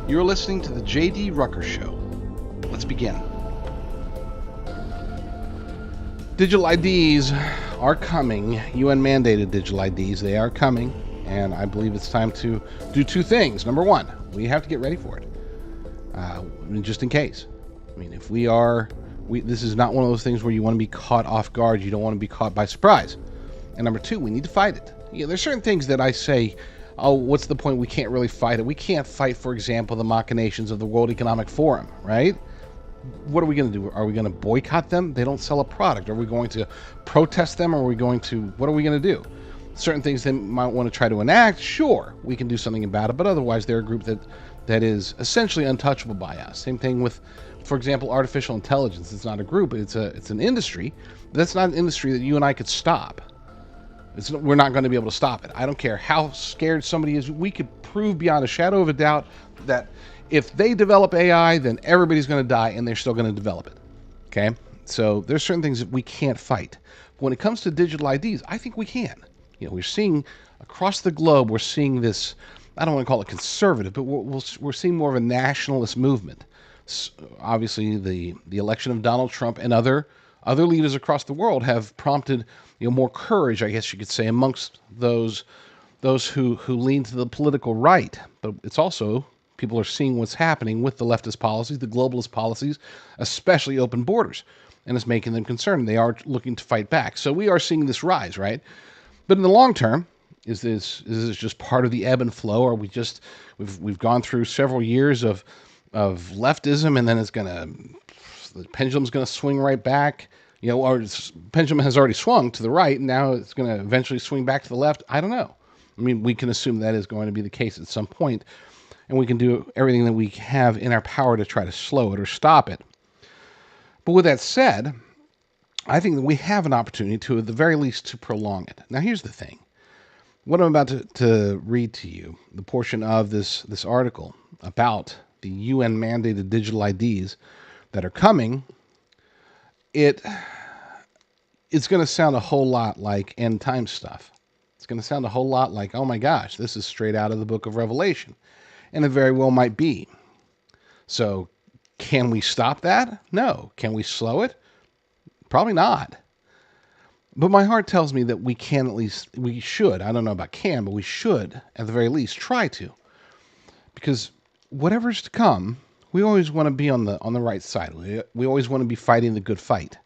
You're listening to the JD Rucker Show. Let's begin. Digital IDs are coming. UN mandated digital IDs. They are coming. And I believe it's time to do two things. Number one, we have to get ready for it. Just in case. I mean, if this is not one of those things where you want to be caught off guard. You don't want to be caught by surprise. And number two, we need to fight it. There's certain things that I say, oh, what's the point? We can't really fight it. We can't fight, for example, the machinations of the World Economic Forum, right? What are we going to do? Are we going to boycott them? They don't sell a product. Are we going to protest them? What are we going to do? Certain things they might want to try to enact, sure, we can do something about it, but otherwise they're a group that is essentially untouchable by us. Same thing with, for example, artificial intelligence. It's not a group, it's an industry. That's not an industry that you and I could stop. We're not going to be able to stop it. I don't care how scared somebody is. We could prove beyond a shadow of a doubt that if they develop AI, then everybody's going to die, and they're still going to develop it. Okay? So there's certain things that we can't fight. But when it comes to digital IDs, I think we can. We're seeing across the globe, we're seeing this, I don't want to call it conservative, but we're seeing more of a nationalist movement. Obviously, the election of Donald Trump and other leaders across the world have prompted more courage, I guess you could say, amongst those who lean to the political right. But it's also, people are seeing what's happening with the leftist policies, the globalist policies, especially open borders, and it's making them concerned. They are looking to fight back. So we are seeing this rise, right? But in the long term, is this just part of the ebb and flow? Or we've gone through several years of leftism, and then the pendulum's gonna swing right back, or pendulum has already swung to the right, and now it's gonna eventually swing back to the left. I don't know. I mean, we can assume that is going to be the case at some point, and we can do everything that we have in our power to try to slow it or stop it. But with that said, I think that we have an opportunity to, at the very least, to prolong it. Now, here's the thing. What I'm about to read to you, the portion of this article about the UN-mandated digital IDs that are coming, it's going to sound a whole lot like end time stuff. It's going to sound a whole lot like, oh my gosh, this is straight out of the book of Revelation. And it very well might be. So, can we stop that? No. Can we slow it? Probably not. But my heart tells me that we should, I don't know about can, but we should, at the very least, try to. Because whatever's to come, we always want to be on the right side. We always want to be fighting the good fight.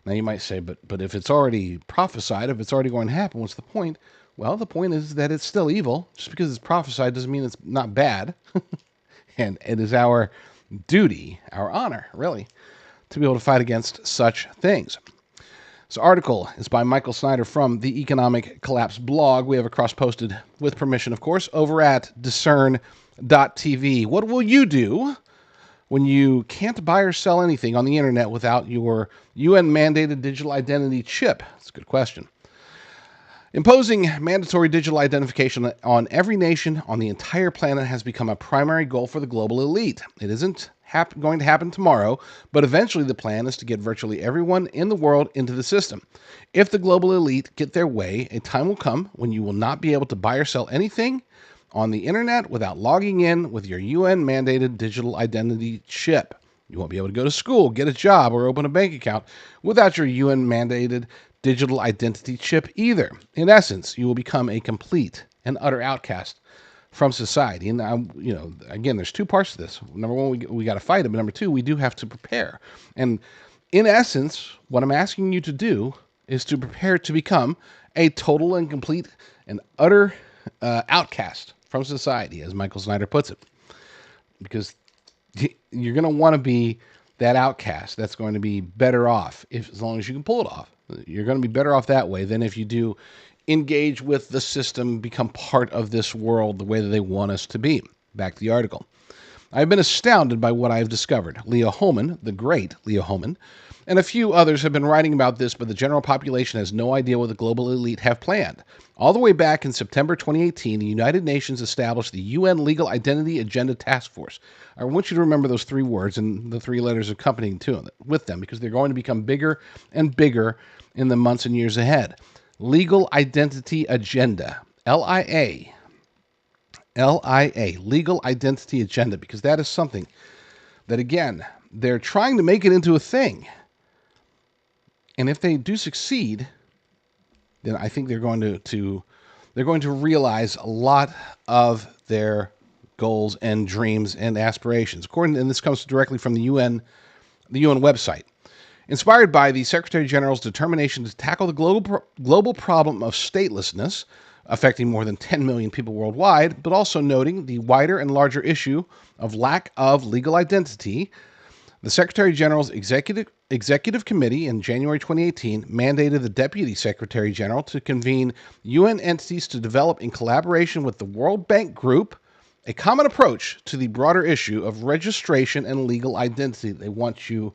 Now you might say, but if it's already prophesied, if it's already going to happen, what's the point? Well, the point is that it's still evil. Just because it's prophesied doesn't mean it's not bad. And it is our duty, our honor, really, to be able to fight against such things. This article is by Michael Snyder from the Economic Collapse blog. We have it cross-posted, with permission, of course, over at discern.tv. What will you do when you can't buy or sell anything on the internet without your UN-mandated digital identity chip? That's a good question. Imposing mandatory digital identification on every nation on the entire planet has become a primary goal for the global elite. It isn't going to happen tomorrow, but eventually the plan is to get virtually everyone in the world into the system. If the global elite get their way, a time will come when you will not be able to buy or sell anything on the internet without logging in with your UN-mandated digital identity chip. You won't be able to go to school, get a job, or open a bank account without your UN-mandated digital identity chip either. In essence, you will become a complete and utter outcast from society. And again, there's two parts to this. Number one, we got to fight it, but number two, we do have to prepare. And in essence, what I'm asking you to do is to prepare to become a total and complete and utter outcast from society, as Michael Snyder puts it. Because you're going to want to be that outcast that's going to be better off, as long as you can pull it off. You're going to be better off that way than if you do engage with the system, become part of this world the way that they want us to be. Back to the article. I've been astounded by what I've discovered. Leo Hohmann, the great Leo Hohmann, and a few others have been writing about this, but the general population has no idea what the global elite have planned. All the way back in September 2018, the United Nations established the UN Legal Identity Agenda Task Force. I want you to remember those three words and the three letters accompanying with them, because they're going to become bigger and bigger in the months and years ahead. Legal Identity Agenda, LIA, Legal Identity Agenda, because that is something that, again, they're trying to make it into a thing. And if they do succeed, then I think they're going to realize a lot of their goals and dreams and aspirations. And this comes directly from the UN website. Inspired by the Secretary General's determination to tackle the global problem of statelessness, affecting more than 10 million people worldwide, but also noting the wider and larger issue of lack of legal identity, the Secretary General's Executive Committee in January 2018 mandated the Deputy Secretary General to convene UN entities to develop, in collaboration with the World Bank Group, a common approach to the broader issue of registration and legal identity. They want you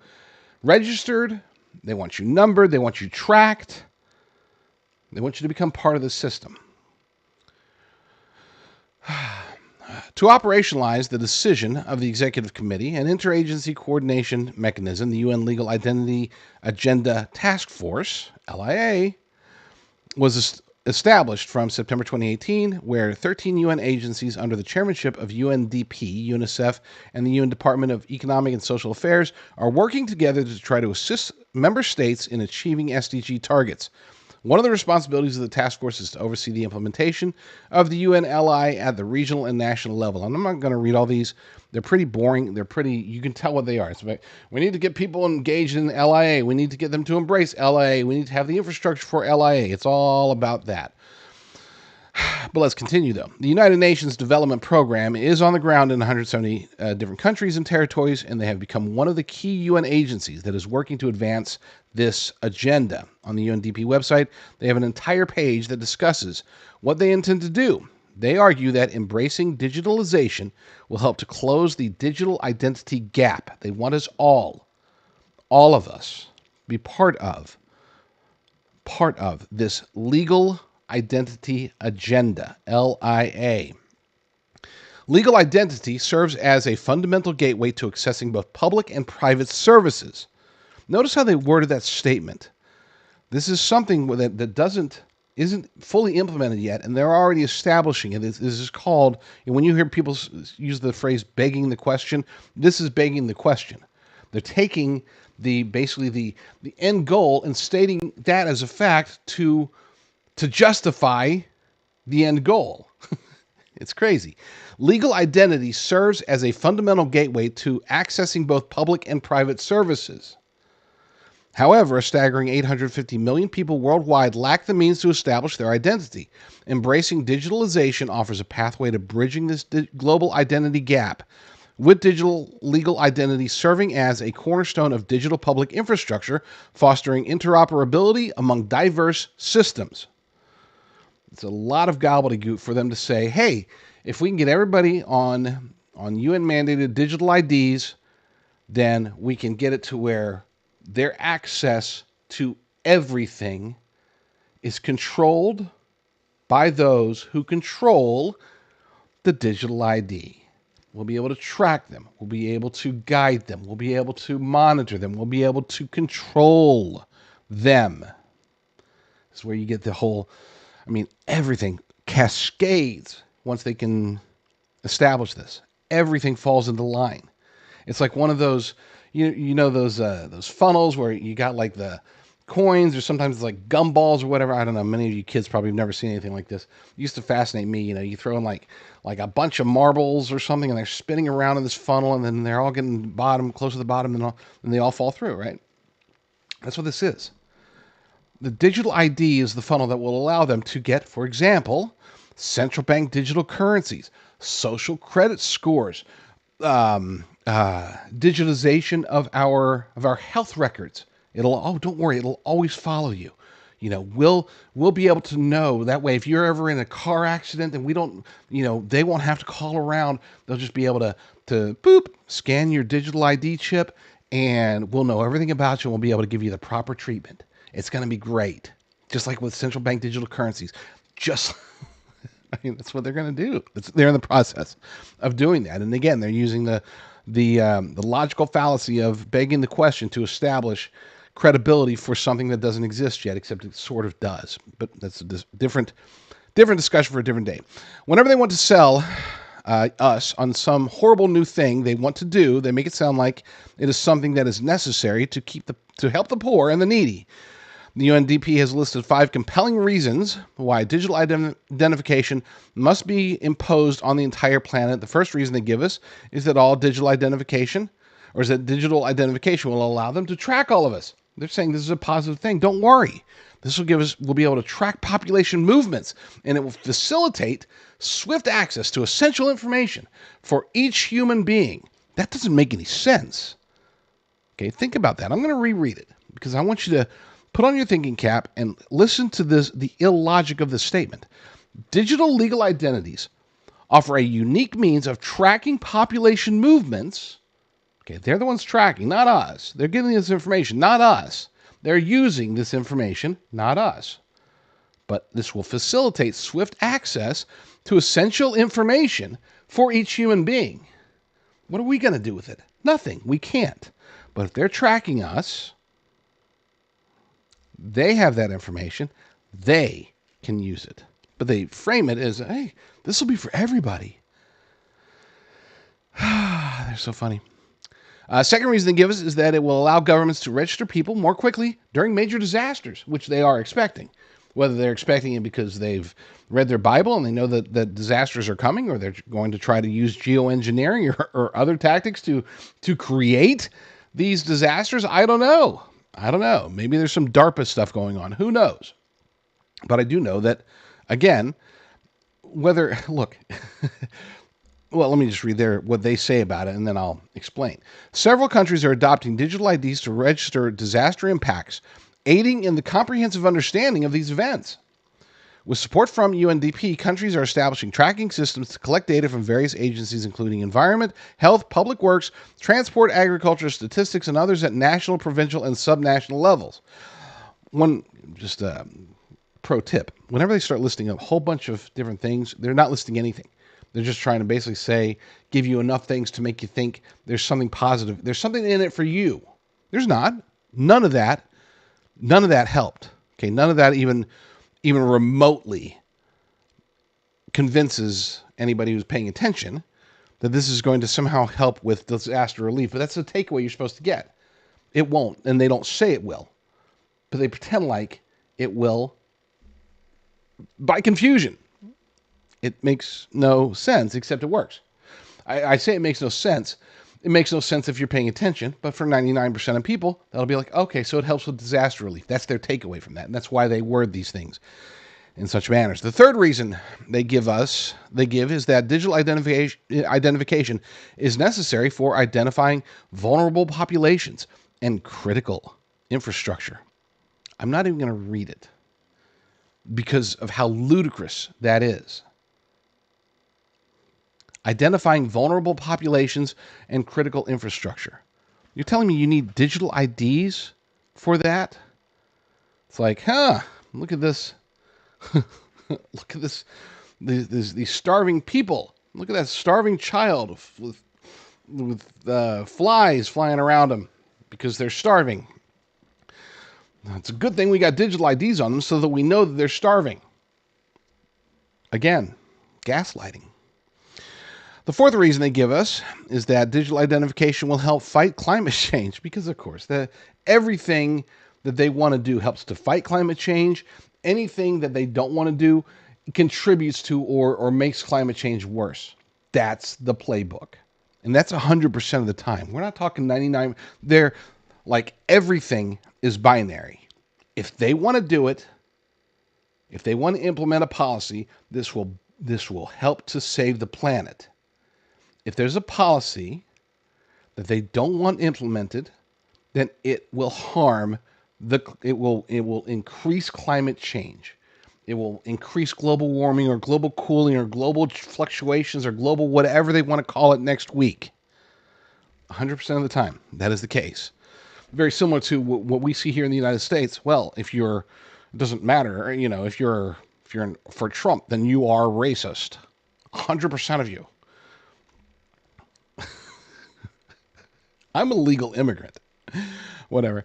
registered, they want you numbered, they want you tracked, they want you to become part of the system. To operationalize the decision of the Executive Committee, an interagency coordination mechanism, the UN Legal Identity Agenda Task Force, LIA, was established from September 2018, where 13 UN agencies under the chairmanship of UNDP, UNICEF, and the UN Department of Economic and Social Affairs are working together to try to assist member states in achieving SDG targets. One of the responsibilities of the task force is to oversee the implementation of the UNLI at the regional and national level. And I'm not going to read all these. They're pretty boring. You can tell what they are. So we need to get people engaged in LIA. We need to get them to embrace LIA. We need to have the infrastructure for LIA. It's all about that. But let's continue, though. The United Nations Development Program is on the ground in 170 different countries and territories, and they have become one of the key UN agencies that is working to advance this agenda. On the UNDP website, they have an entire page that discusses what they intend to do. They argue that embracing digitalization will help to close the digital identity gap. They want us all of us, be part of this legal identity agenda, LIA. Legal identity serves as a fundamental gateway to accessing both public and private services. Notice how they worded that statement. This is something that isn't fully implemented yet, and they're already establishing it. This is called, when you hear people use the phrase begging the question, this is begging the question. They're taking basically the end goal and stating that as a fact to justify the end goal. It's crazy. Legal identity serves as a fundamental gateway to accessing both public and private services. However, a staggering 850 million people worldwide lack the means to establish their identity. Embracing digitalization offers a pathway to bridging this global identity gap, with digital legal identity serving as a cornerstone of digital public infrastructure, fostering interoperability among diverse systems. It's a lot of gobbledygook for them to say, hey, if we can get everybody on UN-mandated digital IDs, then we can get it to where their access to everything is controlled by those who control the digital ID. We'll be able to track them. We'll be able to guide them. We'll be able to monitor them. We'll be able to control them. This is where you get the whole, everything cascades once they can establish this. Everything falls into line. It's like one of those, those funnels where you got like the coins, or sometimes it's like gumballs or whatever. I don't know. Many of you kids probably have never seen anything like this. It used to fascinate me. You throw in like a bunch of marbles or something, and they're spinning around in this funnel, and then they're all getting close to the bottom, and they all fall through, right? That's what this is. The digital ID is the funnel that will allow them to get, for example, central bank digital currencies, social credit scores, digitization of our health records. Don't worry, it'll always follow you. We'll be able to know that way if you're ever in a car accident and we don't, they won't have to call around. They'll just be able to boop, scan your digital ID chip, and we'll know everything about you, and we'll be able to give you the proper treatment. It's going to be great. Just like with central bank digital currencies. That's what they're going to do. They're in the process of doing that. And again, they're using the logical fallacy of begging the question to establish credibility for something that doesn't exist yet, except it sort of does. But that's a different discussion for a different day. Whenever they want to sell us on some horrible new thing they want to do, they make it sound like it is something that is necessary to help the poor and the needy. The UNDP has listed 5 compelling reasons why digital identification must be imposed on the entire planet. The first reason they give us is that digital identification will allow them to track all of us. They're saying this is a positive thing. Don't worry. We'll be able to track population movements, and it will facilitate swift access to essential information for each human being. That doesn't make any sense. Okay, think about that. I'm going to reread it because I want you to put on your thinking cap and listen to the illogic of this statement. Digital legal identities offer a unique means of tracking population movements. Okay, they're the ones tracking, not us. They're giving this information, not us. They're using this information, not us. But this will facilitate swift access to essential information for each human being. What are we going to do with it? Nothing. We can't. But if they're tracking us, they have that information. They can use it. But they frame it as, hey, this will be for everybody. They're so funny. Second reason they give us is that it will allow governments to register people more quickly during major disasters, which they are expecting. Whether they're expecting it because they've read their Bible and they know that disasters are coming, or they're going to try to use geoengineering or other tactics to create these disasters, I don't know. Maybe there's some DARPA stuff going on. Who knows? But I do know that, again, look, well, let me just read what they say about it, and then I'll explain. Several countries are adopting digital IDs to register disaster impacts, aiding in the comprehensive understanding of these events. With support from UNDP, countries are establishing tracking systems to collect data from various agencies, including environment, health, public works, transport, agriculture, statistics, and others at national, provincial, and subnational levels. Pro tip, whenever they start listing a whole bunch of different things, they're not listing anything. They're just trying to basically give you enough things to make you think there's something positive. There's something in it for you. There's not. None of that helped. Okay, none of that even remotely convinces anybody who's paying attention that this is going to somehow help with disaster relief. But that's the takeaway you're supposed to get. It won't, and they don't say it will. But they pretend like it will by confusion. It makes no sense, except it works. I say it makes no sense. It makes no sense if you're paying attention, but for 99% of people, that'll be like, okay, so it helps with disaster relief. That's their takeaway from that, and that's why they word these things in such manners. The third reason they give is that digital identification is necessary for identifying vulnerable populations and critical infrastructure. I'm not even going to read it because of how ludicrous that is. Identifying vulnerable populations and critical infrastructure. You're telling me you need digital IDs for that? It's like, look at this. Look at this. These starving people. Look at that starving child with flies flying around them because they're starving. It's a good thing we got digital IDs on them so that we know that they're starving. Again, gaslighting. The fourth reason they give us is that digital identification will help fight climate change because, of course, everything that they want to do helps to fight climate change. Anything that they don't want to do contributes to or makes climate change worse. That's the playbook. And that's 100% of the time. We're not talking 99. They're like everything is binary. If they want to do it, if they want to implement a policy, this will help to save the planet. If there's a policy that they don't want implemented, then it will harm it will increase climate change. It will increase global warming or global cooling or global fluctuations or global whatever they want to call it next week. 100% of the time, that is the case. Very similar to what we see here in the United States. Well, if you're, it doesn't matter, if you're for Trump, then you are racist. 100% of you. I'm a legal immigrant. Whatever.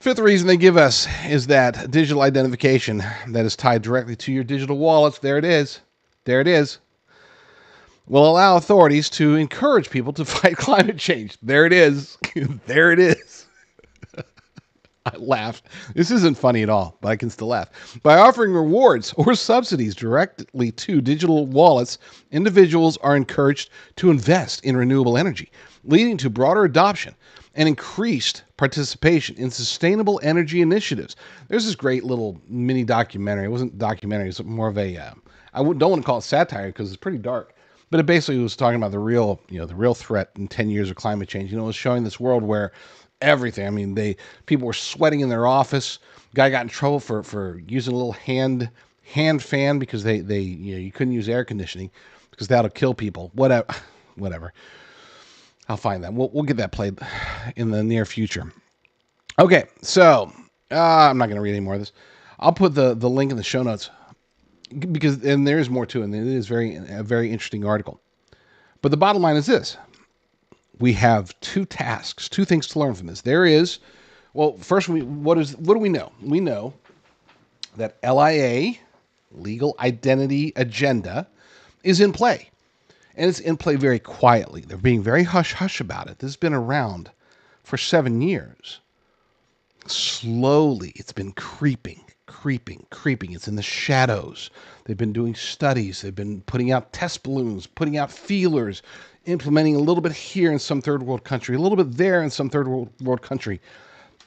Fifth reason they give us is that digital identification that is tied directly to your digital wallets. There it is. There it is. Will allow authorities to encourage people to fight climate change. There it is. There it is. I laughed. This isn't funny at all, but I can still laugh. By offering rewards or subsidies directly to digital wallets, individuals are encouraged to invest in renewable energy, leading to broader adoption and increased participation in sustainable energy initiatives. There's this great little mini documentary. It wasn't a documentary. It's more of a, don't want to call it satire because it's pretty dark. But it basically was talking about the real threat in 10 years of climate change. It was showing this world where everything. I mean, people were sweating in their office. Guy got in trouble for using a little hand fan because you couldn't use air conditioning because that'll kill people. Whatever. I'll find that. We'll get that played in the near future. Okay, so I'm not going to read any more of this. I'll put the link in the show notes because there is more to it, and it is a very interesting article. But the bottom line is this. We have two things to learn from this. There is, first, what do we know? We know that LIA, Legal Identity Agenda, is in play. And it's in play very quietly. They're being very hush-hush about it. This has been around for 7 years. Slowly, it's been creeping. It's in the shadows. They've been doing studies. They've been putting out test balloons, putting out feelers, implementing a little bit here in some third world country, a little bit there in some third world country.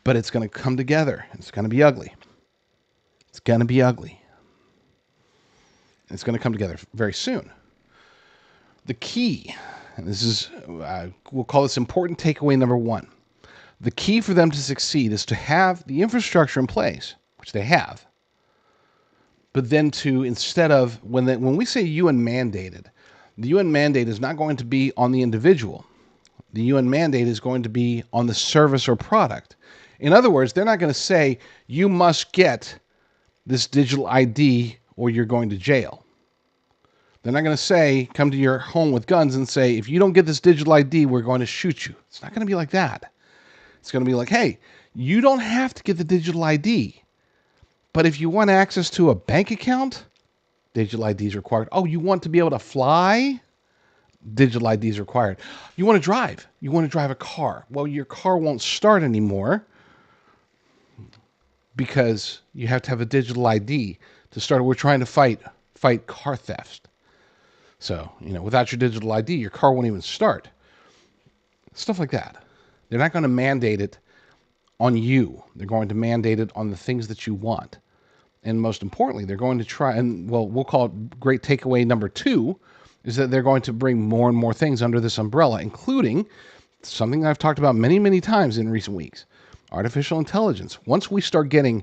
But it's going to come together. It's going to be ugly. It's going to be ugly. It's going to come together very soon. The key, and this is, we'll call this important takeaway number 1. The key for them to succeed is to have the infrastructure in place, which they have. But then instead of, when we say UN mandated, the UN mandate is not going to be on the individual. The UN mandate is going to be on the service or product. In other words, they're not going to say, you must get this digital ID or you're going to jail. They're not going to say, come to your home with guns and say, if you don't get this digital ID, we're going to shoot you. It's not going to be like that. It's going to be like, hey, you don't have to get the digital ID. But if you want access to a bank account, digital ID is required. Oh, you want to be able to fly? Digital ID is required. You want to drive? You want to drive a car? Well, your car won't start anymore because you have to have a digital ID to start. We're trying to fight car theft. So, without your digital ID, your car won't even start. Stuff like that. They're not going to mandate it on you. They're going to mandate it on the things that you want. And most importantly, they're going to try, and we'll call it great takeaway number 2, is that they're going to bring more and more things under this umbrella, including something I've talked about many, many times in recent weeks, artificial intelligence. Once we start getting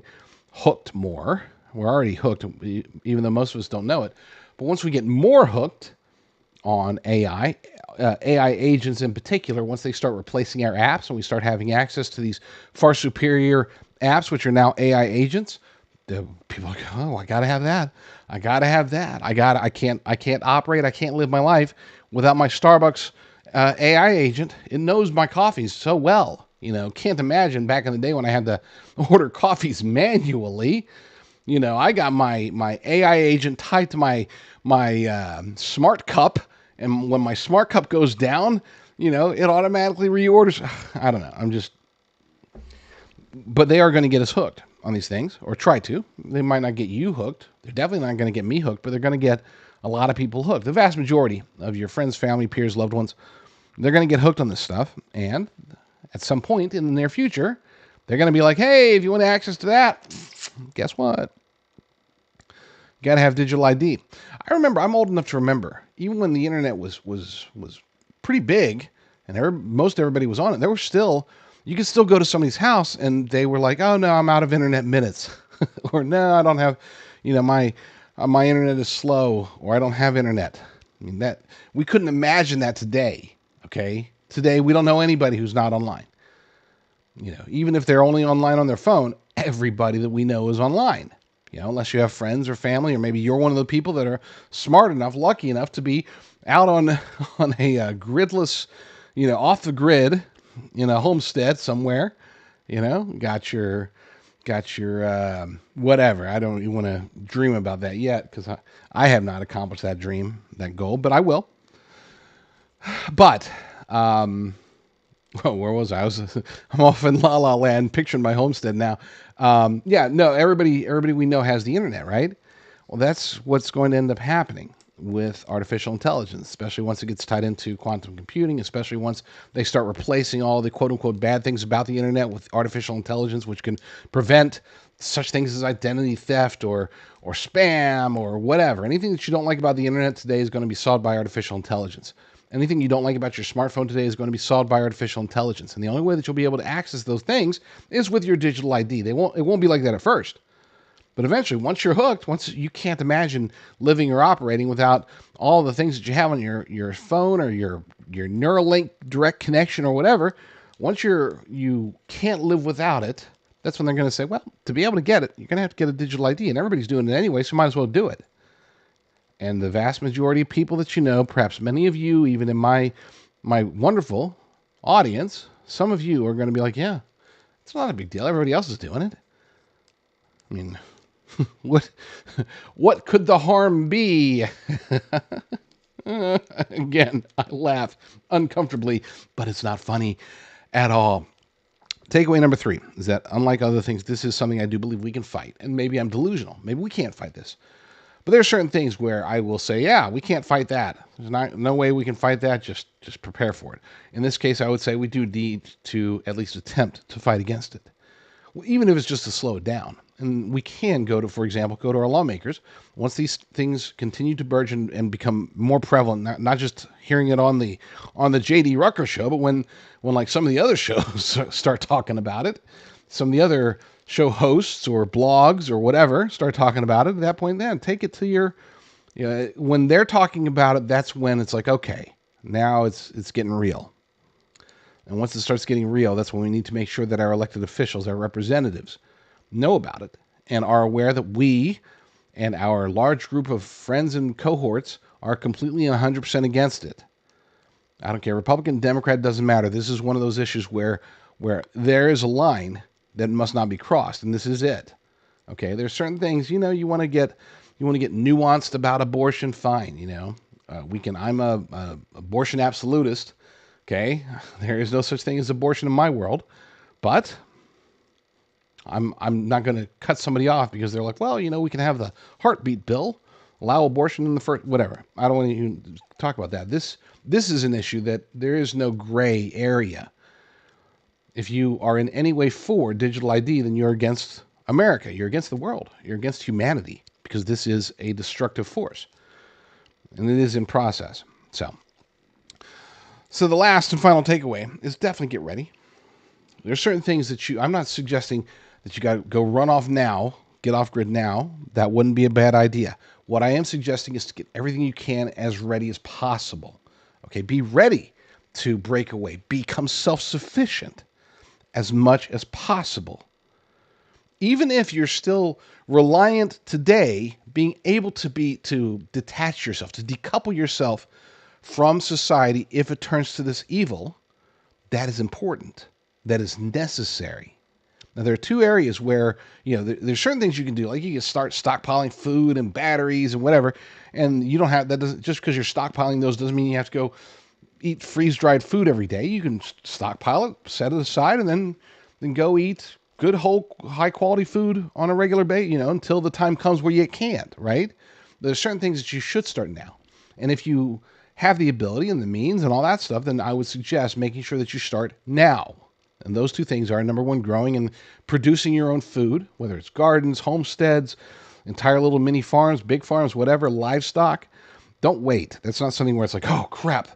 hooked more, we're already hooked, even though most of us don't know it, but once we get more hooked on AI agents in particular, once they start replacing our apps and we start having access to these far superior apps, which are now AI agents, the people are like, oh, I got to have that. I got to have that. I can't operate. I can't live my life without my Starbucks AI agent. It knows my coffees so well. Can't imagine back in the day when I had to order coffees manually. I got my AI agent tied to my smart cup, and when my smart cup goes down, it automatically reorders. I don't know. But they are going to get us hooked on these things, or try to. They might not get you hooked. They're definitely not going to get me hooked, but they're going to get a lot of people hooked. The vast majority of your friends, family, peers, loved ones, they're going to get hooked on this stuff, and at some point in the near future, they're going to be like, hey, if you want access to that, guess what? You got to have digital ID. I remember, I'm old enough to remember, even when the internet was pretty big and most everybody was on it, there were still, You could still go to somebody's house and they were like, "Oh no, I'm out of internet minutes," or "No, I don't have, my internet is slow," or "I don't have internet." I mean, that we couldn't imagine that today. Okay, today we don't know anybody who's not online. Even if they're only online on their phone, everybody that we know is online. Unless you have friends or family, or maybe you're one of the people that are smart enough, lucky enough to be out on on a gridless, off the grid, in a homestead somewhere. Got your whatever. I don't even want to dream about that yet because I have not accomplished that dream, that goal, but I will. But where was I? I'm off in La La Land, picturing my homestead now. Yeah, no, everybody we know has the internet, right? Well, that's what's going to end up happening with artificial intelligence, especially once it gets tied into quantum computing, especially once they start replacing all the quote unquote bad things about the internet with artificial intelligence, which can prevent such things as identity theft or spam or whatever. Anything that you don't like about the internet today is going to be solved by artificial intelligence. Anything you don't like about your smartphone today is going to be solved by artificial intelligence. And the only way that you'll be able to access those things is with your digital ID. It won't be like that at first. But eventually, once you're hooked, once you can't imagine living or operating without all the things that you have on your phone or your Neuralink direct connection or whatever, once you can't live without it, that's when they're going to say, well, to be able to get it, you're going to have to get a digital ID. And everybody's doing it anyway, so might as well do it. And the vast majority of people that perhaps many of you, even in my wonderful audience, some of you are going to be like, yeah, it's not a big deal. Everybody else is doing it. I mean, what could the harm be? Again, I laugh uncomfortably, but it's not funny at all. Takeaway number 3 is that unlike other things, this is something I do believe we can fight. And maybe I'm delusional. Maybe we can't fight this. But there are certain things where I will say, yeah, we can't fight that. There's no way we can fight that. Just prepare for it. In this case, I would say we do need to at least attempt to fight against it, even if it's just to slow it down. And we can go to our lawmakers. Once these things continue to burgeon and become more prevalent, not just hearing it on the JD Rucker Show, but when like some of the other shows start talking about it, some of the other show hosts or blogs or whatever start talking about it, at that point then take it to when they're talking about it, that's when it's like, okay, now it's getting real. And once it starts getting real, that's when we need to make sure that our elected officials, our representatives, know about it and are aware that we and our large group of friends and cohorts are completely and 100% against it. I don't care, Republican, Democrat, doesn't matter. This is one of those issues where there is a line that must not be crossed, and this is it. Okay, there's certain things, you want to get nuanced about abortion, fine, I'm a abortion absolutist. Okay, there is no such thing as abortion in my world, but I'm not going to cut somebody off because they're like, well, we can have the heartbeat bill, allow abortion in the first, whatever. I don't want to even talk about that. This is an issue that there is no gray area. If you are in any way for digital ID, then you're against America. You're against the world. You're against humanity because this is a destructive force, and it is in process. So the last and final takeaway is definitely get ready. There's certain things that I'm not suggesting that you got to go run off now, get off grid now. That wouldn't be a bad idea. What I am suggesting is to get everything you can as ready as possible. Okay, be ready to break away, become self-sufficient as much as possible. Even if you're still reliant today, being able to detach yourself, to decouple yourself from society if it turns to this evil, that is important. That is necessary. Now, there are two areas where, there's certain things you can do. Like you can start stockpiling food and batteries and whatever, and you don't have, that doesn't, just because you're stockpiling those doesn't mean you have to go eat freeze-dried food every day. You can stockpile it, set it aside, and then go eat good, whole, high-quality food on a regular basis, until the time comes where you can't, right? There's certain things that you should start now. And if you have the ability and the means and all that stuff, then I would suggest making sure that you start now. And those two things are, number one, growing and producing your own food, whether it's gardens, homesteads, entire little mini farms, big farms, whatever, livestock. Don't wait. That's not something where it's like, oh, crap.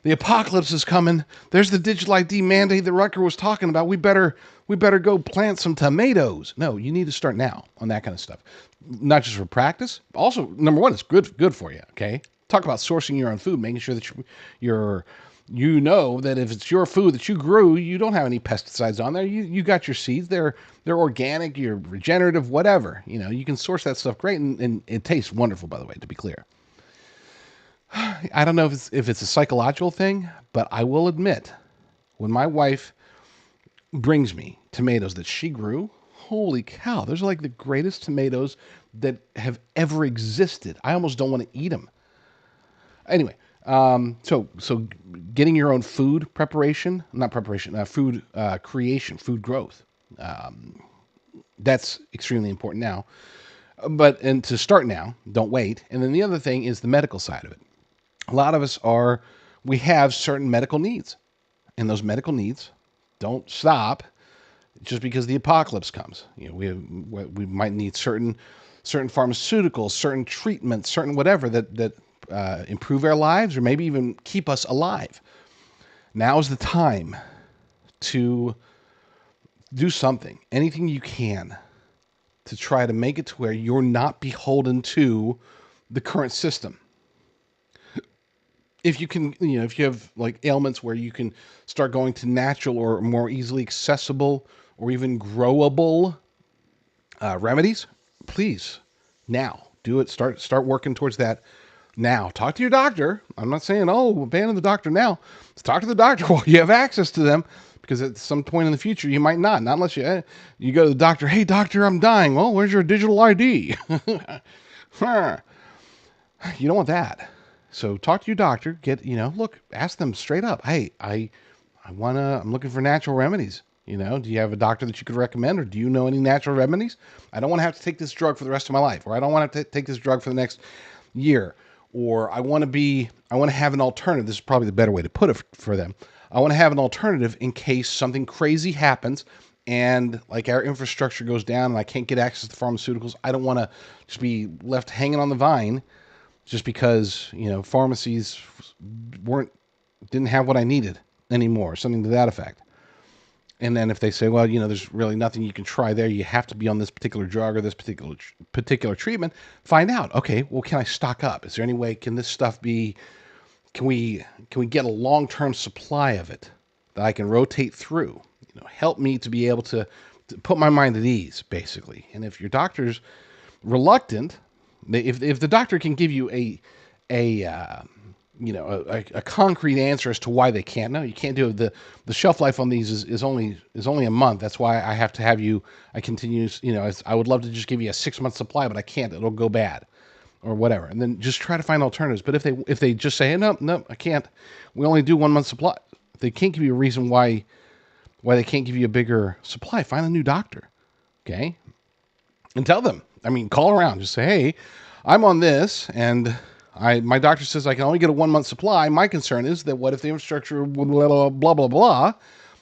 The apocalypse is coming. There's the digital ID mandate that Rucker was talking about. We better go plant some tomatoes. No, you need to start now on that kind of stuff. Not just for practice. Also, number one, it's good for you. Okay, talk about sourcing your own food, making sure that you know that if it's your food that you grew, you don't have any pesticides on there. You got your seeds. They're organic. You're regenerative. Whatever. You can source that stuff great, and it tastes wonderful. By the way, to be clear. I don't know if it's a psychological thing, but I will admit, when my wife brings me tomatoes that she grew, holy cow, those are like the greatest tomatoes that have ever existed. I almost don't want to eat them. Anyway, so getting your own food preparation, not preparation, food creation, food growth, that's extremely important now. And to start now, don't wait. And then the other thing is the medical side of it. A lot of us we have certain medical needs, and those medical needs don't stop just because the apocalypse comes. We might need certain pharmaceuticals, certain treatments, certain whatever that improve our lives or maybe even keep us alive. Now is the time to do something, anything you can, to try to make it to where you're not beholden to the current system. If you can, if you have like ailments where you can start going to natural or more easily accessible or even growable remedies, please now do it. Start working towards that now. Talk to your doctor. I'm not saying, abandon the doctor now. Let's talk to the doctor while you have access to them, because at some point in the future you might not unless you go to the doctor. Hey doctor, I'm dying. Well, where's your digital ID? You don't want that. So talk to your doctor, ask them straight up. Hey, I'm looking for natural remedies. Do you have a doctor that you could recommend, or do you know any natural remedies? I don't want to have to take this drug for the rest of my life, or I don't want to take this drug for the next year, or I want to have an alternative. This is probably the better way to put it for them. I want to have an alternative in case something crazy happens and like our infrastructure goes down and I can't get access to pharmaceuticals. I don't want to just be left hanging on the vine just because, pharmacies didn't have what I needed anymore, something to that effect. And then if they say, well, there's really nothing you can try there, you have to be on this particular drug or this particular treatment, find out, okay, well, can I stock up? Is there any way, can this stuff can we get a long-term supply of it that I can rotate through? Help me to be able to put my mind at ease, basically. And if your doctor's reluctant, if the doctor can give you a concrete answer as to why they can't. No, you can't do it. The shelf life on these is only a month. That's why I have to have you. I continue. I would love to just give you a 6-month supply, but I can't. It'll go bad, or whatever. And then just try to find alternatives. But if they just say no, I can't. We only do 1 month supply. If they can't give you a reason why they can't give you a bigger supply, find a new doctor. Okay, and tell them. Call around. Just say, hey, I'm on this, and my doctor says I can only get a 1 month supply. My concern is that what if the infrastructure blah, blah, blah, blah,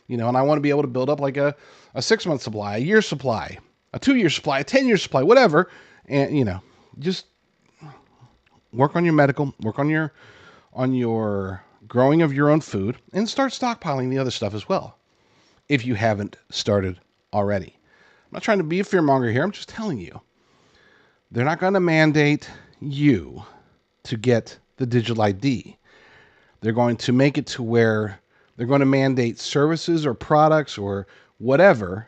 and I want to be able to build up like a 6-month supply, a year supply, a 2-year supply, a 10-year supply, whatever. And, just work on your medical, work on your growing of your own food, and start stockpiling the other stuff as well, if you haven't started already. I'm not trying to be a fearmonger here. I'm just telling you. They're not going to mandate you to get the digital ID. They're going to make it to where they're going to mandate services or products or whatever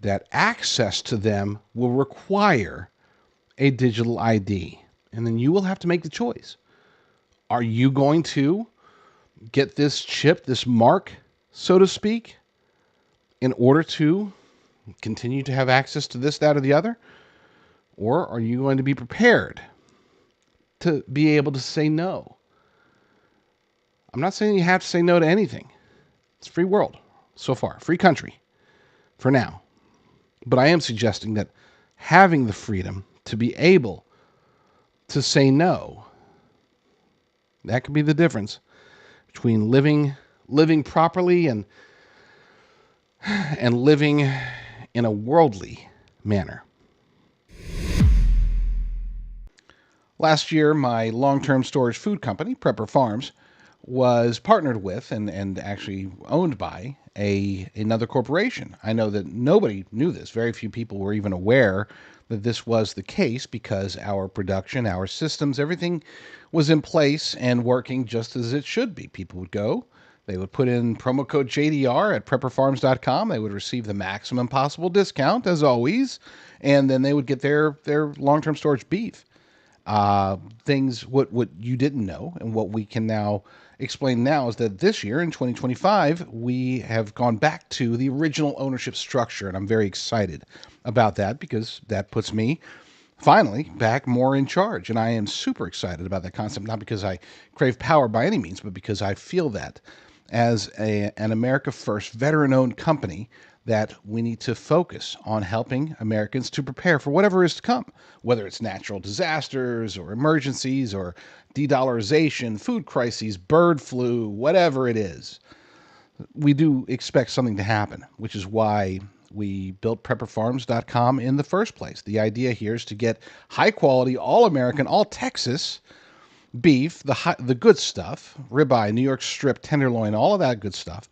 that access to them will require a digital ID. And then you will have to make the choice. Are you going to get this chip, this mark, so to speak, in order to continue to have access to this, that, or the other? Or are you going to be prepared to be able to say no? I'm not saying you have to say no to anything. It's a free world so far, free country for now. But I am suggesting that having the freedom to be able to say no, that could be the difference between living properly and living in a worldly manner. Last year, my long-term storage food company, Prepper Farms, was partnered with and actually owned by another corporation. I know that nobody knew this. Very few people were even aware that this was the case because our production, our systems, everything was in place and working just as it should be. People would go, they would put in promo code JDR at prepperfarms.com. They would receive the maximum possible discount, as always, and then they would get their long-term storage beef. Things what you didn't know and what we can now explain now is that this year in 2025 we have gone back to the original ownership structure, and I'm very excited about that because that puts me finally back more in charge, and I am super excited about that concept, not because I crave power by any means, but because I feel that as an America First veteran-owned company that we need to focus on helping Americans to prepare for whatever is to come, whether it's natural disasters or emergencies or de-dollarization, food crises, bird flu, whatever it is. We do expect something to happen, which is why we built prepperfarms.com in the first place. The idea here is to get high quality, all American, all Texas beef, the good stuff, ribeye, New York strip, tenderloin, all of that good stuff,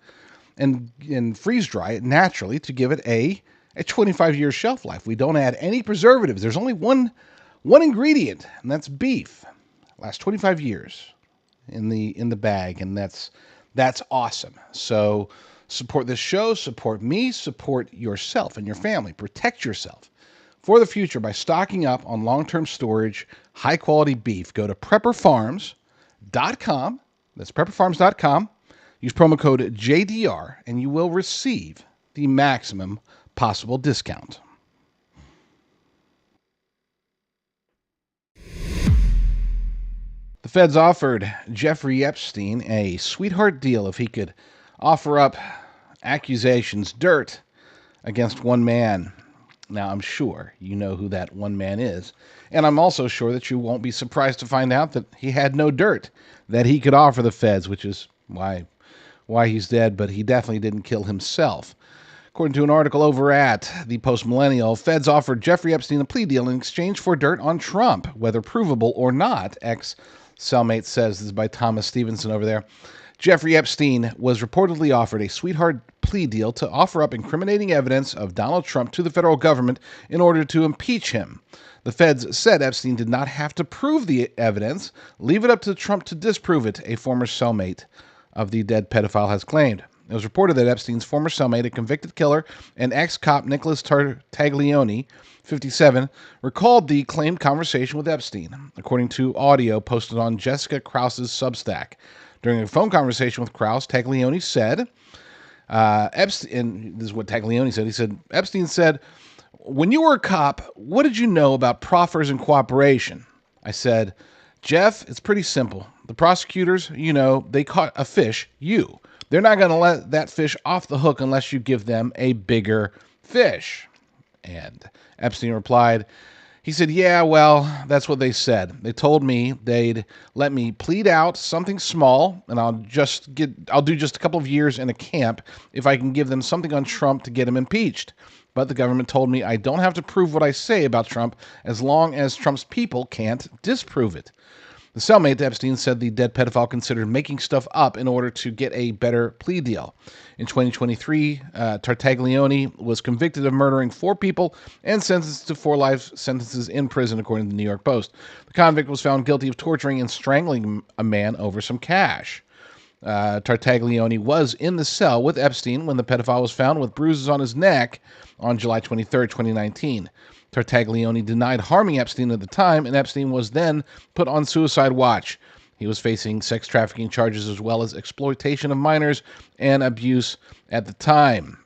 and freeze dry it naturally to give it a 25-year shelf life. We don't add any preservatives. There's only one ingredient, and that's beef. Lasts 25 years in the bag, and that's awesome. So support this show, support me, support yourself and your family. Protect yourself for the future by stocking up on long-term storage, high-quality beef. Go to prepperfarms.com. That's prepperfarms.com. Use promo code JDR, and you will receive the maximum possible discount. The feds offered Jeffrey Epstein a sweetheart deal if he could offer up accusations, dirt, against one man. Now, I'm sure you know who that one man is, and I'm also sure that you won't be surprised to find out that he had no dirt that he could offer the feds, which is why he's dead, but he definitely didn't kill himself. According to an article over at the Post-Millennial, feds offered Jeffrey Epstein a plea deal in exchange for dirt on Trump, whether provable or not. Ex-cellmate says, this is by Thomas Stevenson over there. Jeffrey Epstein was reportedly offered a sweetheart plea deal to offer up incriminating evidence of Donald Trump to the federal government in order to impeach him. The feds said Epstein did not have to prove the evidence. Leave it up to Trump to disprove it, a former cellmate of the dead pedophile has claimed. It was reported that Epstein's former cellmate, a convicted killer, and ex-cop Nicholas Tartaglione, 57, recalled the claimed conversation with Epstein, according to audio posted on Jessica Krause's Substack. During a phone conversation with Krause, Taglione said, Epstein, this is what Taglione said, he said, Epstein said, "When you were a cop, what did you know about proffers and cooperation?" I said, "Jeff, it's pretty simple. The prosecutors, they caught a fish, you. They're not going to let that fish off the hook unless you give them a bigger fish." And Epstein replied, he said, "Yeah, well, that's what they said. They told me they'd let me plead out something small, and I'll do just a couple of years in a camp if I can give them something on Trump to get him impeached. But the government told me I don't have to prove what I say about Trump as long as Trump's people can't disprove it." The cellmate to Epstein said the dead pedophile considered making stuff up in order to get a better plea deal. In 2023, Tartaglione was convicted of murdering 4 people and sentenced to 4 life sentences in prison, according to the New York Post. The convict was found guilty of torturing and strangling a man over some cash. Tartaglione was in the cell with Epstein when the pedophile was found with bruises on his neck on July 23, 2019. Tartaglione denied harming Epstein at the time, and Epstein was then put on suicide watch. He was facing sex trafficking charges as well as exploitation of minors and abuse at the time.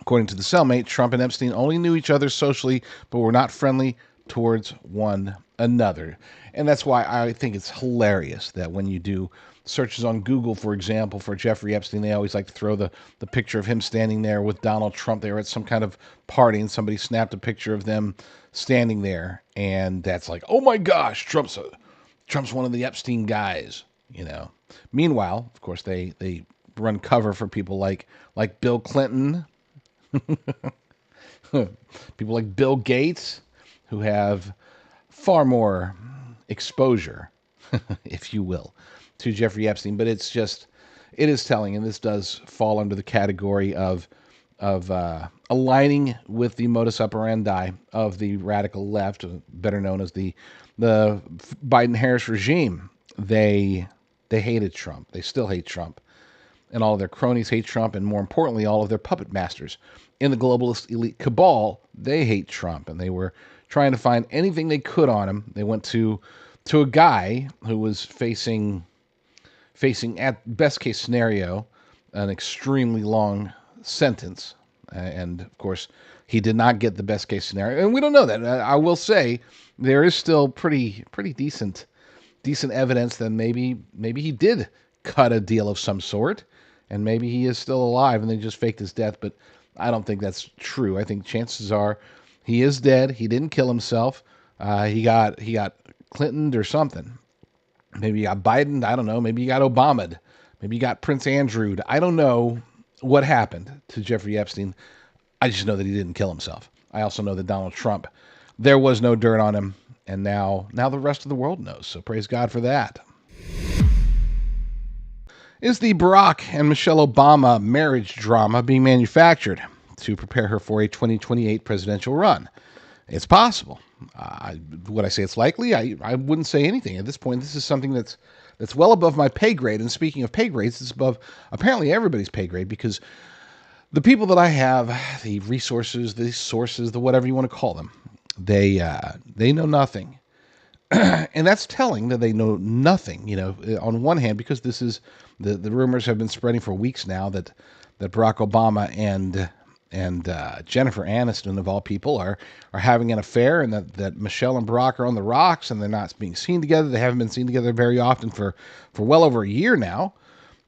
According to the cellmate, Trump and Epstein only knew each other socially, but were not friendly towards one another. And that's why I think it's hilarious that when you do searches on Google, for example, for Jeffrey Epstein, they always like to throw the picture of him standing there with Donald Trump. They were at some kind of party, and somebody snapped a picture of them standing there, and that's like, oh my gosh, Trump's one of the Epstein guys, Meanwhile, of course, they run cover for people like Bill Clinton, people like Bill Gates, who have far more exposure if you will, to Jeffrey Epstein. But it is telling, and this does fall under the category of aligning with the modus operandi of the radical left, better known as the Biden-Harris regime. They hated Trump. They still hate Trump, and all of their cronies hate Trump, and more importantly, all of their puppet masters in the globalist elite cabal, they hate Trump, and they were trying to find anything they could on him. They went to a guy who was facing at best case scenario an extremely long sentence, and of course he did not get the best case scenario, and we don't know that. I will say there is still pretty decent evidence that maybe he did cut a deal of some sort, and maybe he is still alive and they just faked his death. But I don't think that's true. I think chances are he is dead. He didn't kill himself. He got Clintoned or something. Maybe you got Biden. I don't know. Maybe you got Obama'd. Maybe you got Prince Andrew'd. I don't know what happened to Jeffrey Epstein. I just know that he didn't kill himself. I also know that Donald Trump, there was no dirt on him, and now the rest of the world knows. So praise God for that. Is the Barack and Michelle Obama marriage drama being manufactured to prepare her for a 2028 presidential run? It's possible. Would I say it's likely? I wouldn't say anything. At this point, this is something that's well above my pay grade. And speaking of pay grades, it's above apparently everybody's pay grade, because the people that I have, the resources, the sources, the whatever you want to call them, they know nothing. And that's telling that they know nothing, on one hand, because this is the rumors have been spreading for weeks now that Barack Obama and Jennifer Aniston, of all people, are having an affair, and that Michelle and Barack are on the rocks, and they're not being seen together. They haven't been seen together very often for well over a year now.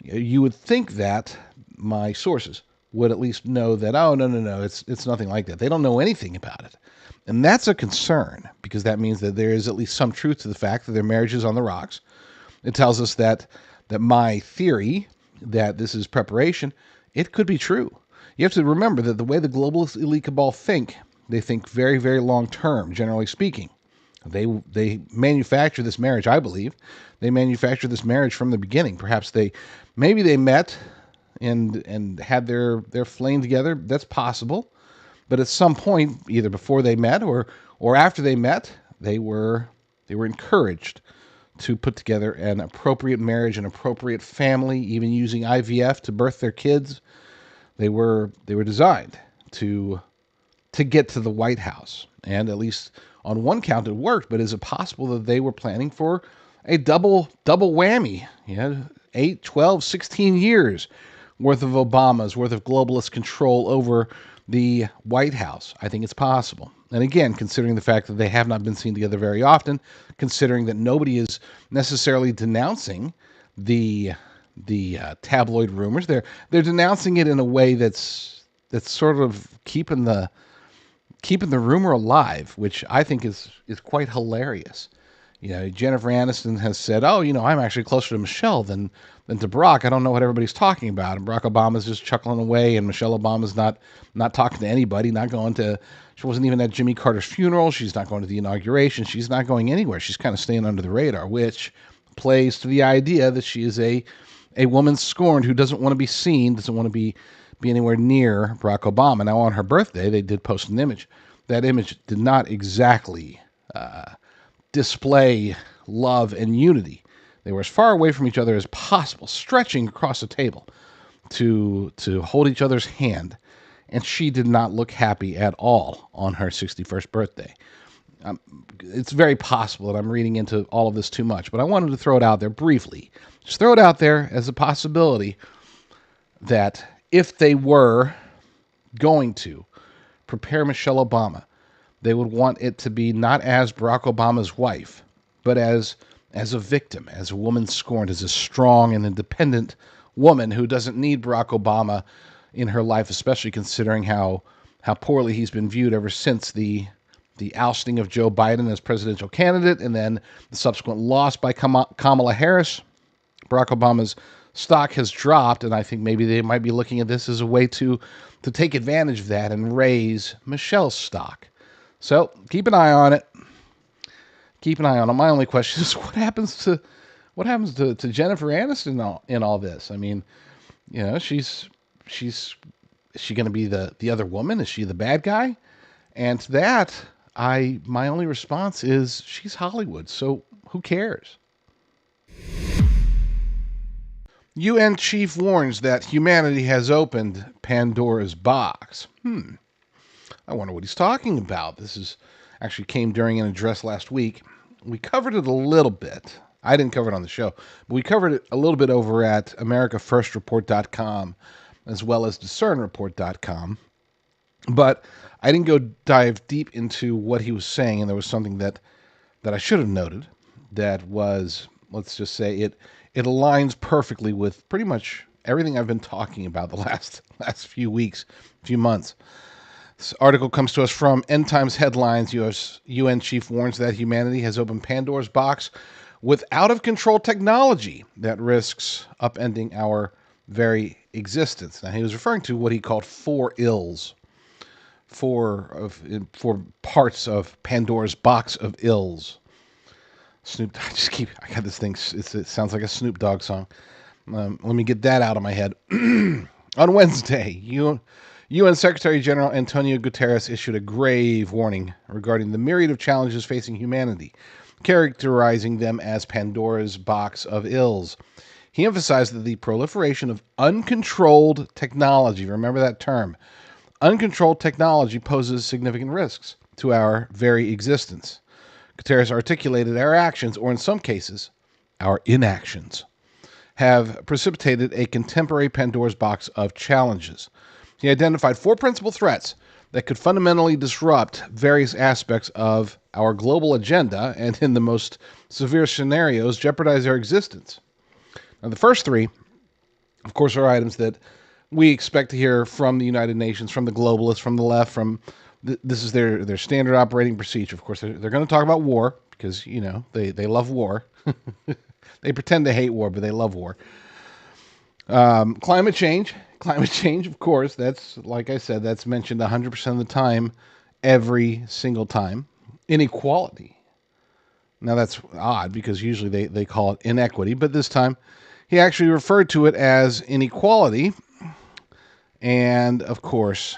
You would think that my sources would at least know that, oh, no, it's nothing like that. They don't know anything about it. And that's a concern, because that means that there is at least some truth to the fact that their marriage is on the rocks. It tells us that my theory that this is preparation, it could be true. You have to remember that the way the globalist elite cabal think, they think very, very long term, generally speaking. They manufacture this marriage, I believe. They manufacture this marriage from the beginning. Perhaps maybe they met and had their flame together. That's possible. But at some point, either before they met or after they met, they were encouraged to put together an appropriate marriage, an appropriate family, even using IVF to birth their kids. They were designed to get to the White House, and at least on one count it worked. But is it possible that they were planning for a double whammy? 8, 12, 16 years worth of Obama's worth of globalist control over the White House. I think it's possible. And again, considering the fact that they have not been seen together very often, considering that nobody is necessarily denouncing the tabloid rumors, they're denouncing it in a way that's sort of keeping the rumor alive, which I think is quite hilarious. Jennifer Aniston has said, "Oh, I'm actually closer to Michelle than to Barack. I don't know what everybody's talking about." And Barack Obama's just chuckling away, and Michelle Obama's not talking to anybody, she wasn't even at Jimmy Carter's funeral. She's not going to the inauguration. She's not going anywhere. She's kind of staying under the radar, which plays to the idea that she is a woman scorned who doesn't want to be seen, doesn't want to be anywhere near Barack Obama. Now, on her birthday, they did post an image. That image did not exactly display love and unity. They were as far away from each other as possible, stretching across the table to hold each other's hand. And she did not look happy at all on her 61st birthday. It's very possible that I'm reading into all of this too much, but I wanted to throw it out there briefly. Just throw it out there as a possibility that if they were going to prepare Michelle Obama, they would want it to be not as Barack Obama's wife, but as a victim, as a woman scorned, as a strong and independent woman who doesn't need Barack Obama in her life, especially considering how poorly he's been viewed ever since the ousting of Joe Biden as presidential candidate, and then the subsequent loss by Kamala Harris. Barack Obama's stock has dropped, and I think maybe they might be looking at this as a way to take advantage of that and raise Michelle's stock. So keep an eye on it. keep an eye on him. My only question is what happens to Jennifer Aniston in all this? I mean, she's is she going to be the other woman? Is she the bad guy? And to that, my only response is she's Hollywood, so who cares? UN chief warns that humanity has opened Pandora's box. I wonder what he's talking about. This is actually came during an address last week. We covered it a little bit. I didn't cover it on the show, but we covered it a little bit over at AmericaFirstReport.com as well as DiscernReport.com. But I didn't go dive deep into what he was saying, and there was something that I should have noted that was, let's just say, it aligns perfectly with pretty much everything I've been talking about the last few weeks, few months. This article comes to us from End Times Headlines. U.S. UN chief warns that humanity has opened Pandora's box with out-of-control technology that risks upending our very existence. Now, he was referring to what he called four ills, four parts of Pandora's box of ills. I got this thing, it sounds like a Snoop Dogg song. Let me get that out of my head. On Wednesday, UN Secretary General Antonio Guterres issued a grave warning regarding the myriad of challenges facing humanity, characterizing them as Pandora's box of ills. He emphasized that the proliferation of uncontrolled technology, remember that term, uncontrolled technology poses significant risks to our very existence. Guterres articulated our actions, or in some cases, our inactions, have precipitated a contemporary Pandora's box of challenges. He identified four principal threats that could fundamentally disrupt various aspects of our global agenda and, in the most severe scenarios, jeopardize our existence. Now, the first three, of course, are items that we expect to hear from the United Nations, from the globalists, from the left, this is their standard operating procedure. Of course, they're going to talk about war because, they love war. They pretend to hate war, but they love war. Climate change, of course, that's, like I said, that's mentioned 100% of the time, every single time. Inequality. Now, that's odd because usually they call it inequity, but this time he actually referred to it as inequality. And, of course,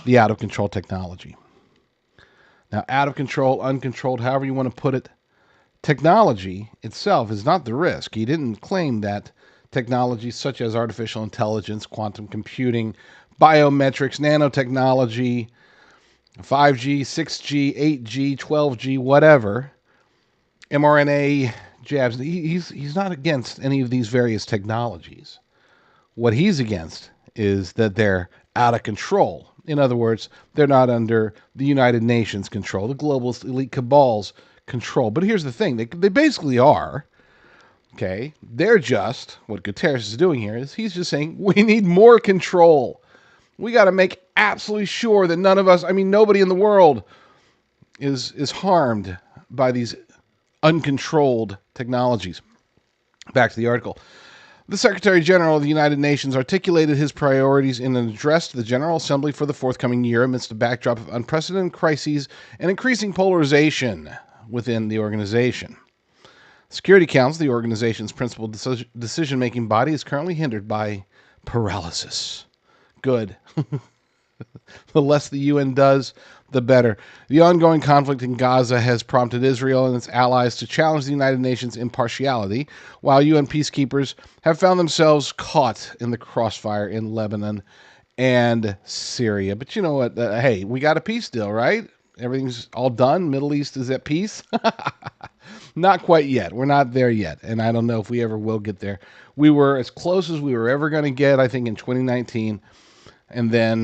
the out-of-control technology. Now, out of control, uncontrolled, however you want to put it, technology itself is not the risk. He didn't claim that technologies such as artificial intelligence, quantum computing, biometrics, nanotechnology, 5G, 6G, 8G, 12G, whatever, mRNA jabs, he's not against any of these various technologies. What he's against is that they're out of control. In other words, they're not under the United Nations control, the globalist elite cabal's control. But here's the thing, they basically are. Okay, they're just, what Guterres is doing here is he's just saying, we need more control. We got to make absolutely sure that nobody in the world is harmed by these uncontrolled technologies. Back to the article. The Secretary General of the United Nations articulated his priorities in an address to the General Assembly for the forthcoming year amidst a backdrop of unprecedented crises and increasing polarization within the organization. Security Council, the organization's principal decision-making body, is currently hindered by paralysis. Good. The less the UN does, the better. The ongoing conflict in Gaza has prompted Israel and its allies to challenge the United Nations' impartiality, while UN peacekeepers have found themselves caught in the crossfire in Lebanon and Syria. But you know what? Hey, we got a peace deal, right? Everything's all done. Middle East is at peace. Not quite yet. We're not there yet. And I don't know if we ever will get there. We were as close as we were ever going to get, I think, in 2019. And then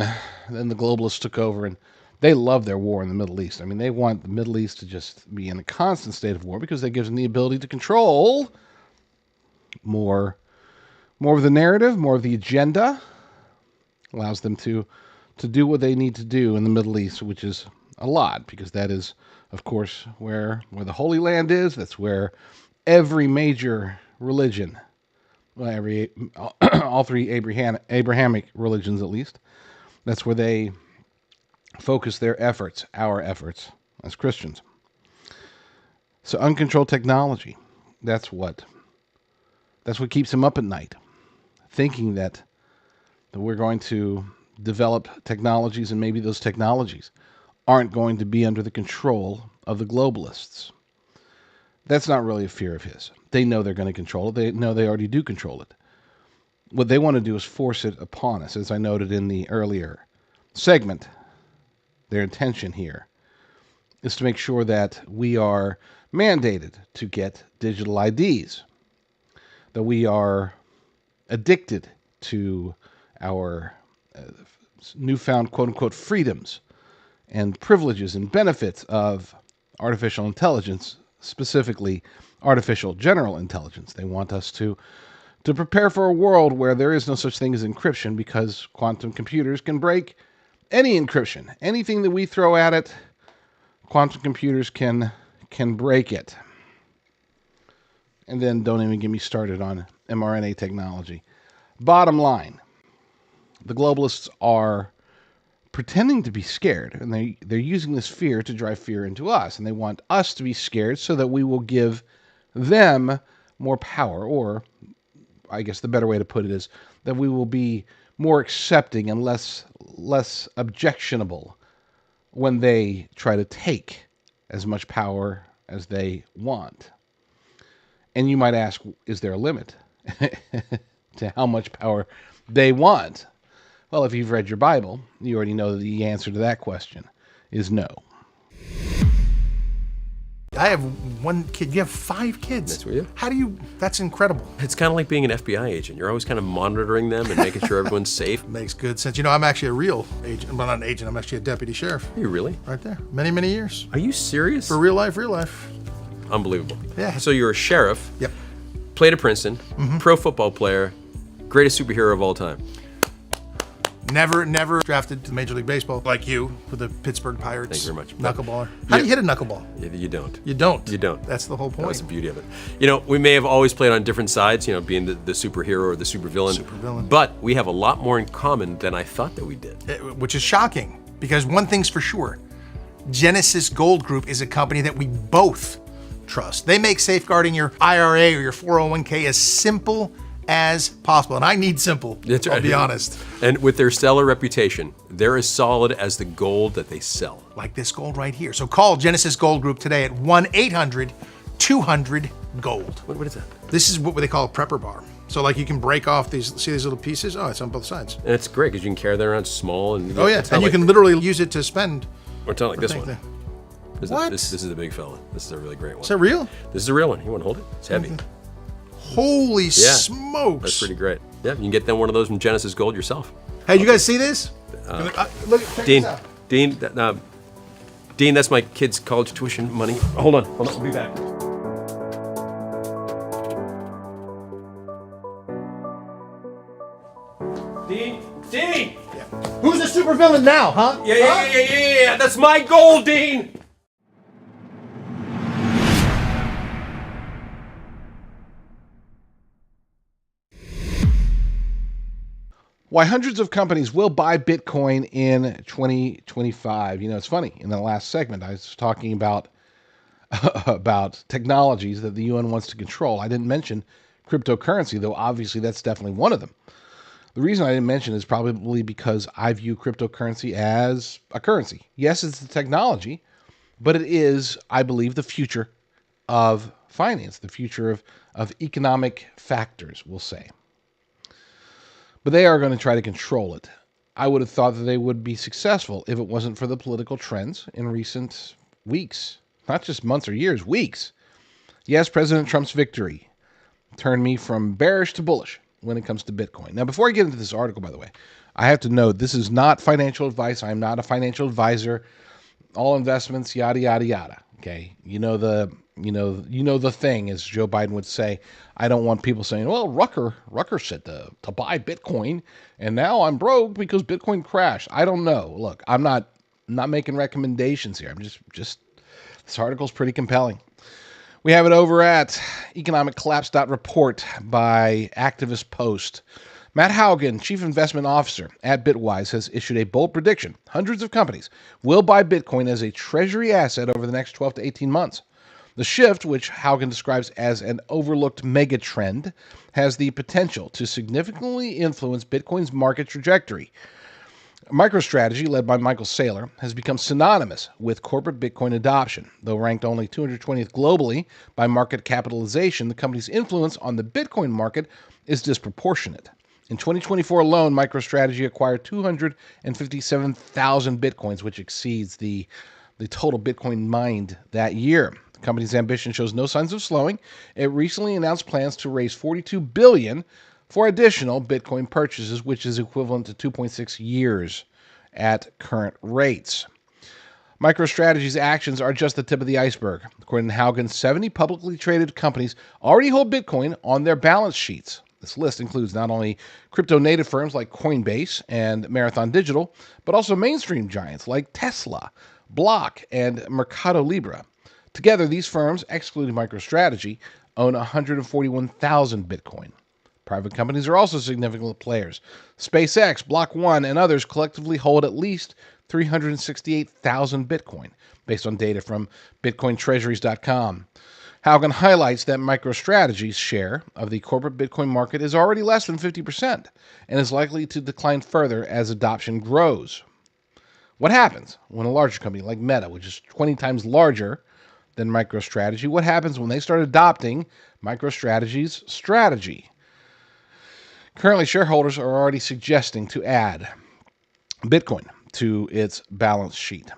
the globalists took over, and they love their war in the Middle East. I mean, they want the Middle East to just be in a constant state of war because that gives them the ability to control more of the narrative, more of the agenda. Allows them to do what they need to do in the Middle East, which is a lot, because that is, of course, where the Holy Land is. That's where every major religion, all three Abrahamic religions at least, that's where they focus their efforts, our efforts as Christians. So uncontrolled technology, that's what keeps him up at night, thinking that we're going to develop technologies, and maybe those technologies aren't going to be under the control of the globalists. That's not really a fear of his. They know they're going to control it. They know they already do control it. What they want to do is force it upon us. As I noted in the earlier segment, their intention here is to make sure that we are mandated to get digital IDs, that we are addicted to our newfound quote-unquote freedoms and privileges and benefits of artificial intelligence, specifically artificial general intelligence. They want us to prepare for a world where there is no such thing as encryption, because quantum computers can break any encryption. Anything that we throw at it, quantum computers can break it. And then don't even get me started on mRNA technology. Bottom line, the globalists are pretending to be scared, and they're using this fear to drive fear into us, and they want us to be scared so that we will give them more power, or I guess the better way to put it is that we will be more accepting and less objectionable when they try to take as much power as they want. And you might ask, is there a limit to how much power they want? Well, if you've read your Bible, you already know the answer to that question is no. I have one kid. You have 5 kids. That's what you. How do you? That's incredible. It's kind of like being an FBI agent. You're always kind of monitoring them and making sure everyone's safe. Makes good sense. You know, I'm actually a real agent. Well, not an agent. I'm actually a deputy sheriff. Are you really? Right there. Many, many years. Are you serious? For real life, real life. Unbelievable. Yeah. So you're a sheriff. Yep. Played at Princeton. Pro football player. Greatest superhero of all time. Never drafted to Major League Baseball like you for the Pittsburgh Pirates. Thank you very much. Knuckleballer. How do you hit a knuckleball? You don't. You don't. You don't. That's the whole point. That's the beauty of it. You know, we may have always played on different sides, you know, being the superhero or the supervillain. Supervillain. But we have a lot more in common than I thought that we did. Which is shocking, because one thing's for sure. Genesis Gold Group is a company that we both trust. They make safeguarding your IRA or your 401k as simple as possible. And I need simple, That's right. I'll be honest. And with their stellar reputation, they're as solid as the gold that they sell. Like this gold right here. So call Genesis Gold Group today at 1-800-200-GOLD. What is that? This is what they call a prepper bar. So like you can break off these, see these little pieces? Oh, it's on both sides. And it's great because you can carry that around small. And Oh yeah, it's not and you like- can literally use it to spend. Or it's not like this Think one. that- What? This is a big fella. This is a really great one. Is that real? This is a real one. You want to hold it? It's heavy. Holy smokes. That's pretty great. Yeah, you can get them one of those from Genesis Gold yourself. Hey, you guys see this? Look, check Dean, this out. Dean, that's my kid's college tuition money. Hold on, I'll be back. Dean! Yeah. Who's the supervillain now, huh? Yeah, that's my goal, Dean! Why hundreds of companies will buy Bitcoin in 2025. You know, it's funny. In the last segment, I was talking about technologies that the UN wants to control. I didn't mention cryptocurrency, though obviously that's definitely one of them. The reason I didn't mention is probably because I view cryptocurrency as a currency. Yes, it's a technology, but it is, I believe, the future of finance, the future of economic factors, we'll say. But they are going to try to control it. I would have thought that they would be successful if it wasn't for the political trends in recent weeks. Not just months or years, weeks. Yes, President Trump's victory turned me from bearish to bullish when it comes to Bitcoin. Now, before I get into this article, by the way, I have to note this is not financial advice. I'm not a financial advisor. All investments, yada, yada, yada. Okay. You know the thing, as Joe Biden would say. I don't want people saying, well, Rucker said to buy Bitcoin, and now I'm broke because Bitcoin crashed. I don't know. Look, I'm not making recommendations here. I'm just this article's pretty compelling. We have it over at economiccollapse.report by Activist Post. Matt Haugen, Chief Investment Officer at Bitwise, has issued a bold prediction. Hundreds of companies will buy Bitcoin as a treasury asset over the next 12 to 18 months. The shift, which Haugen describes as an overlooked mega trend, has the potential to significantly influence Bitcoin's market trajectory. MicroStrategy, led by Michael Saylor, has become synonymous with corporate Bitcoin adoption. Though ranked only 220th globally by market capitalization, the company's influence on the Bitcoin market is disproportionate. In 2024 alone, MicroStrategy acquired 257,000 Bitcoins, which exceeds the total Bitcoin mined that year. The company's ambition shows no signs of slowing. It recently announced plans to raise $42 billion for additional Bitcoin purchases, which is equivalent to 2.6 years at current rates. MicroStrategy's actions are just the tip of the iceberg. According to Haugen, 70 publicly traded companies already hold Bitcoin on their balance sheets. This list includes not only crypto-native firms like Coinbase and Marathon Digital, but also mainstream giants like Tesla, Block, and Mercado Libre. Together, these firms, excluding MicroStrategy, own 141,000 Bitcoin. Private companies are also significant players. SpaceX, Block One, and others collectively hold at least 368,000 Bitcoin, based on data from BitcoinTreasuries.com. Haugen highlights that MicroStrategy's share of the corporate Bitcoin market is already less than 50% and is likely to decline further as adoption grows. What happens when a larger company like Meta, which is 20 times larger than MicroStrategy, what happens when they start adopting MicroStrategy's strategy? Currently, shareholders are already suggesting to add Bitcoin to its balance sheet.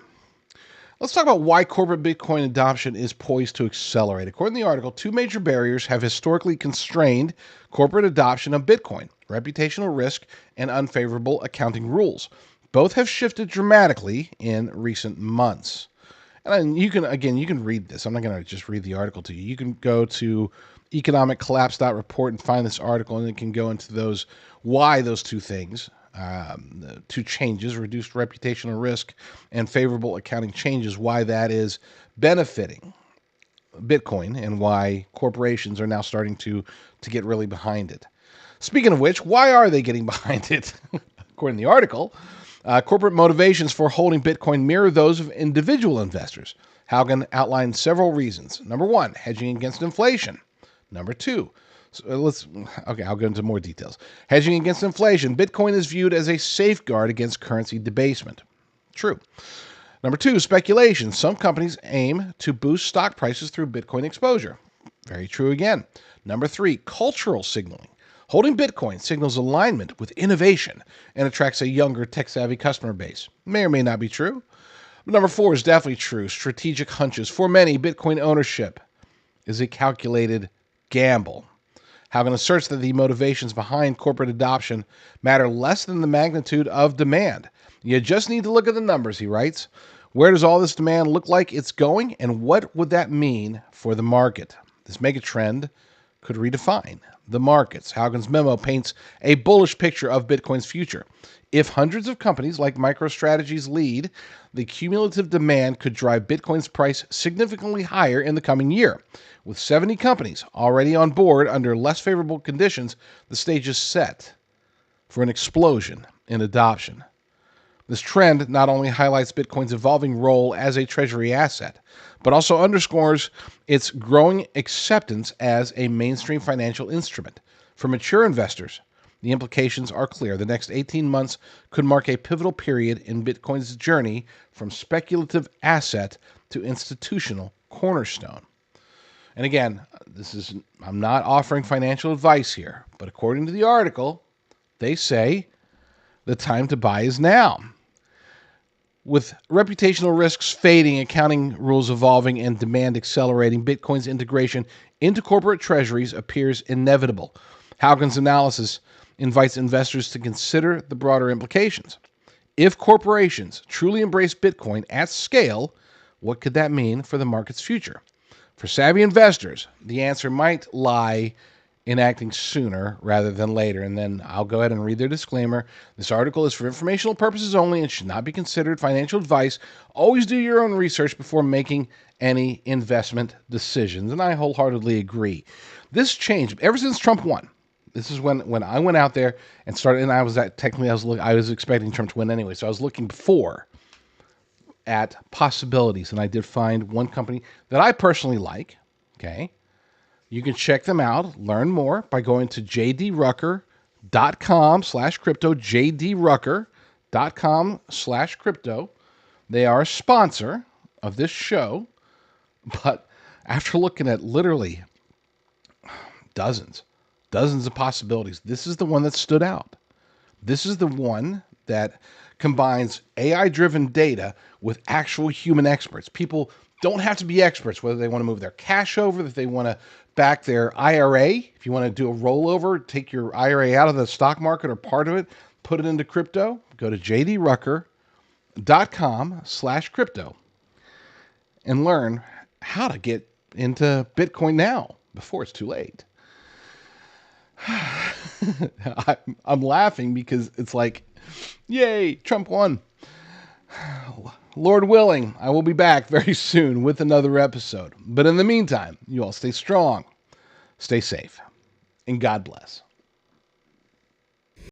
Let's talk about why corporate Bitcoin adoption is poised to accelerate. According to the article, two major barriers have historically constrained corporate adoption of Bitcoin: reputational risk and unfavorable accounting rules. Both have shifted dramatically in recent months. And you can read this. I'm not going to just read the article to you. You can go to economiccollapse.report and find this article, and it can go into why those two things, the two changes, reduced reputational risk and favorable accounting changes, why that is benefiting Bitcoin and why corporations are now starting to get really behind it. Speaking of which, why are they getting behind it? According to the article, corporate motivations for holding Bitcoin mirror those of individual investors. Haugen outlined several reasons. Number one, hedging against inflation. Number two, I'll go into more details. Hedging against inflation. Bitcoin is viewed as a safeguard against currency debasement. True. Number two, speculation. Some companies aim to boost stock prices through Bitcoin exposure. Very true again. Number three, cultural signaling. Holding Bitcoin signals alignment with innovation and attracts a younger, tech-savvy customer base. May or may not be true. But number four is definitely true. Strategic hunches. For many, Bitcoin ownership is a calculated gamble. Haugen asserts that the motivations behind corporate adoption matter less than the magnitude of demand. You just need to look at the numbers, he writes. Where does all this demand look like it's going, and what would that mean for the market? This megatrend could redefine the markets. Haugen's memo paints a bullish picture of Bitcoin's future. If hundreds of companies like MicroStrategy's lead, the cumulative demand could drive Bitcoin's price significantly higher in the coming year. With 70 companies already on board under less favorable conditions, the stage is set for an explosion in adoption. This trend not only highlights Bitcoin's evolving role as a treasury asset, but also underscores its growing acceptance as a mainstream financial instrument. For mature investors, the implications are clear. The next 18 months could mark a pivotal period in Bitcoin's journey from speculative asset to institutional cornerstone. And again, I'm not offering financial advice here, but according to the article, they say the time to buy is now. With reputational risks fading, accounting rules evolving, and demand accelerating, Bitcoin's integration into corporate treasuries appears inevitable. Haugen's analysis invites investors to consider the broader implications. If corporations truly embrace Bitcoin at scale, what could that mean for the market's future? For savvy investors, the answer might lie in acting sooner rather than later. And then I'll go ahead and read their disclaimer. This article is for informational purposes only and should not be considered financial advice. Always do your own research before making any investment decisions. And I wholeheartedly agree. This changed ever since Trump won. This is when I went out there and started, and I was expecting Trump to win anyway, so I was looking before. at possibilities, and I did find one company that I personally like. Okay. You can check them out, learn more by going to jdrucker.com/crypto, jdrucker.com/crypto. They are a sponsor of this show, but after looking at literally dozens of possibilities, this is the one that stood out. This is the one that combines AI-driven data with actual human experts. People don't have to be experts, whether they want to move their cash over, if they want to back their IRA, if you want to do a rollover, take your IRA out of the stock market or part of it, put it into crypto, go to jdrucker.com/crypto and learn how to get into Bitcoin now before it's too late. I'm laughing because it's like, yay, Trump won. Lord willing, I will be back very soon with another episode. But in the meantime, you all stay strong, stay safe, and God bless.